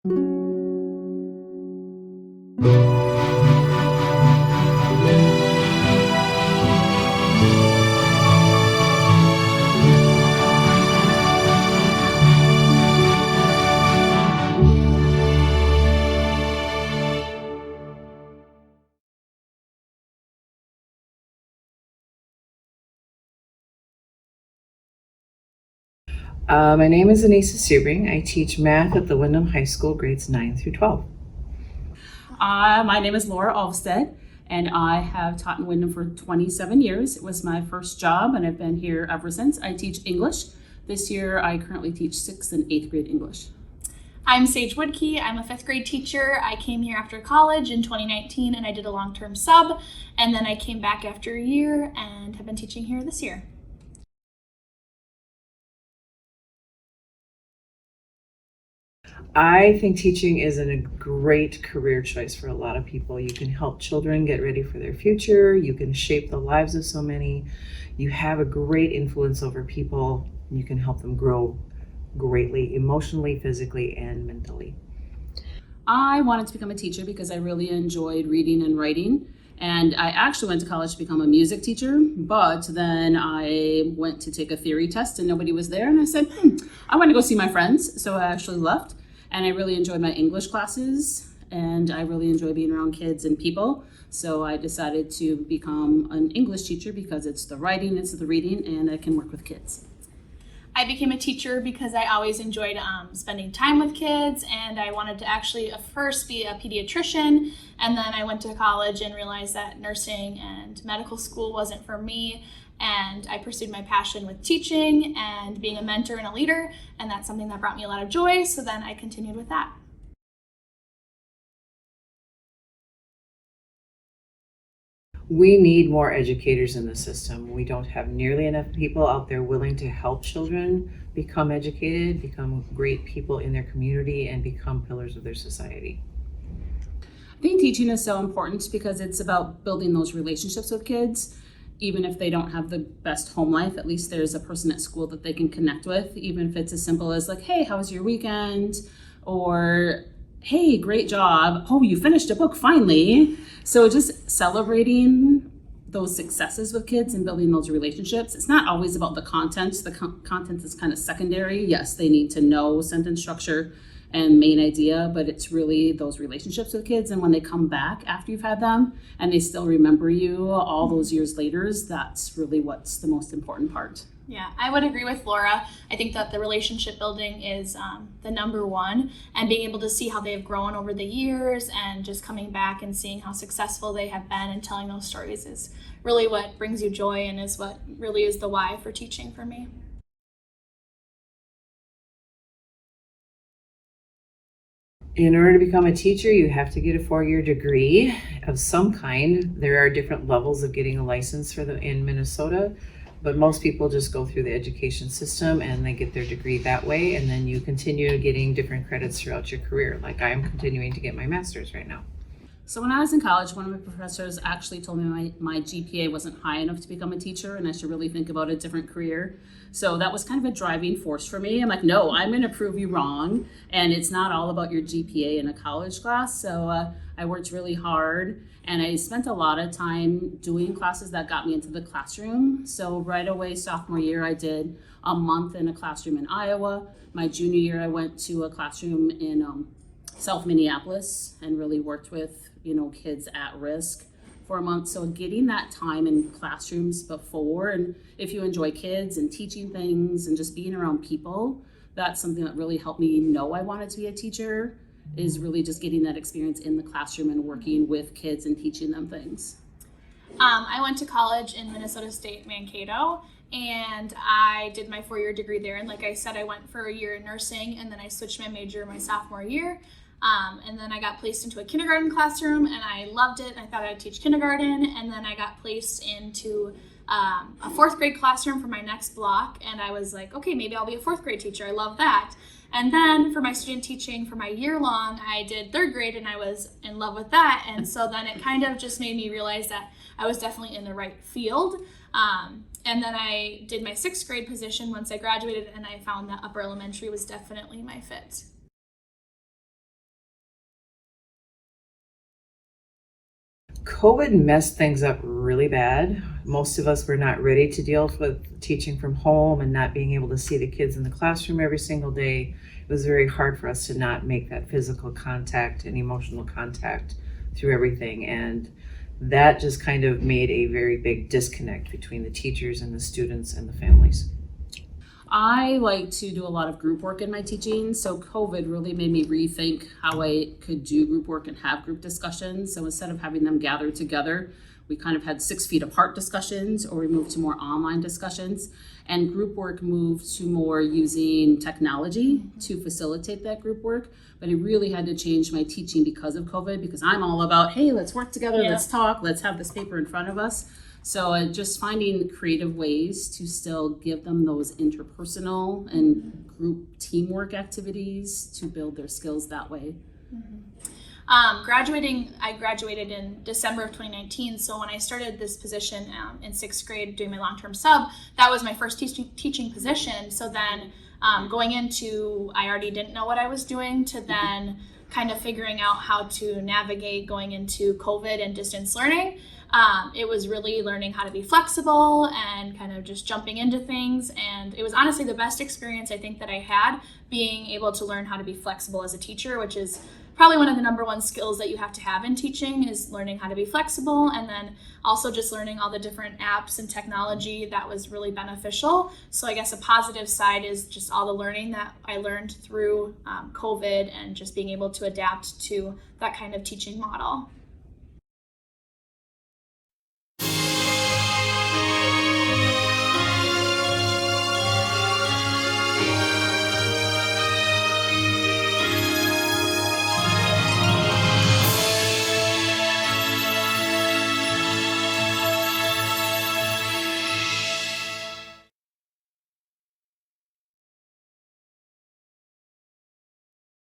My name is Aniessa Sebring. I teach math at the Windom High School, grades 9 through 12. My name is Alvstad, and I have taught in Windom for 27 years. It was my first job, and I've been here ever since. I teach English. This year, I currently teach 6th and 8th grade English. I'm Saige Wudtke. I'm a 5th grade teacher. I came here after college in 2019 and I did a long-term sub, and then I came back after a year and have been teaching here this year. I think teaching is a great career choice for a lot of people. You can help children get ready for their future. You can shape the lives of so many. You have a great influence over people. You can help them grow greatly, emotionally, physically, and mentally. I wanted to become a teacher because I really enjoyed reading and writing. And I actually went to college to become a music teacher, but then I went to take a theory test and nobody was there. And I said, I want to go see my friends. So I actually left, and I really enjoyed my English classes, and I really enjoy being around kids and people. So I decided to become an English teacher because it's the writing, it's the reading, and I can work with kids. I became a teacher because I always enjoyed spending time with kids, and I wanted to actually first be a pediatrician, and then I went to college and realized that nursing and medical school wasn't for me, and I pursued my passion with teaching and being a mentor and a leader, and that's something that brought me a lot of joy, so then I continued with that. We need more educators in the system. We don't have nearly enough people out there willing to help children become educated, become great people in their community, and become pillars of their society. I think teaching is so important because it's about building those relationships with kids. Even if they don't have the best home life, at least there's a person at school that they can connect with, even if it's as simple as like, hey, how was your weekend? Or, hey, great job. Oh, you finished a book finally. So just celebrating those successes with kids and building those relationships. It's not always about the content. The content is kind of secondary. Yes, they need to know sentence structure and main idea, but it's really those relationships with kids. And when they come back after you've had them and they still remember you all those years later, that's really what's the most important part. Yeah, I would agree with Laura. I think that the relationship building is the number one, and being able to see how they've grown over the years and just coming back and seeing how successful they have been and telling those stories is really what brings you joy and is what really is the why for teaching for me. In order to become a teacher, you have to get a 4-year degree of some kind. There are different levels of getting a license in Minnesota, but most people just go through the education system and they get their degree that way, and then you continue getting different credits throughout your career. Like I am continuing to get my master's right now. So when I was in college, one of my professors actually told me my GPA wasn't high enough to become a teacher and I should really think about a different career. So that was kind of a driving force for me. I'm like, no, I'm going to prove you wrong. And it's not all about your GPA in a college class. So I worked really hard and I spent a lot of time doing classes that got me into the classroom. So right away, sophomore year, I did a month in a classroom in Iowa. My junior year, I went to a classroom in South Minneapolis and really worked with kids at risk for a month. So getting that time in classrooms before, and if you enjoy kids and teaching things and just being around people, that's something that really helped me know I wanted to be a teacher, is really just getting that experience in the classroom and working with kids and teaching them things. I went to college in Minnesota State, Mankato, and I did my 4-year degree there. And like I said, I went for a year in nursing, and then I switched my major my sophomore year. And then I got placed into a kindergarten classroom, and I loved it. I thought I'd teach kindergarten, and then I got placed into a 4th grade classroom for my next block, and I was like, okay, maybe I'll be a 4th grade teacher. I love that. And then for my student teaching for my year long, I did 3rd grade, and I was in love with that. And so then it kind of just made me realize that I was definitely in the right field. And then I did my 6th grade position once I graduated, and I found that upper elementary was definitely my fit. COVID messed things up really bad. Most of us were not ready to deal with teaching from home and not being able to see the kids in the classroom every single day. It was very hard for us to not make that physical contact and emotional contact through everything. And that just kind of made a very big disconnect between the teachers and the students and the families. I like to do a lot of group work in my teaching, so COVID really made me rethink how I could do group work and have group discussions. So instead of having them gather together, we kind of had 6 feet apart discussions, or we moved to more online discussions. And group work moved to more using technology to facilitate that group work. But it really had to change my teaching because of COVID, because I'm all about, hey, let's work together, let's talk, let's have this paper in front of us. So just finding creative ways to still give them those interpersonal and group teamwork activities to build their skills that way. I graduated in December of 2019. So when I started this position in 6th grade doing my long-term sub, that was my first teaching position. So then going into, I already didn't know what I was doing, to then kind of figuring out how to navigate going into COVID and distance learning. It was really learning how to be flexible and kind of just jumping into things. And it was honestly the best experience I think that I had, being able to learn how to be flexible as a teacher, which is probably one of the number one skills that you have to have in teaching, is learning how to be flexible. And then also just learning all the different apps and technology that was really beneficial. So I guess a positive side is just all the learning that I learned through COVID and just being able to adapt to that kind of teaching model.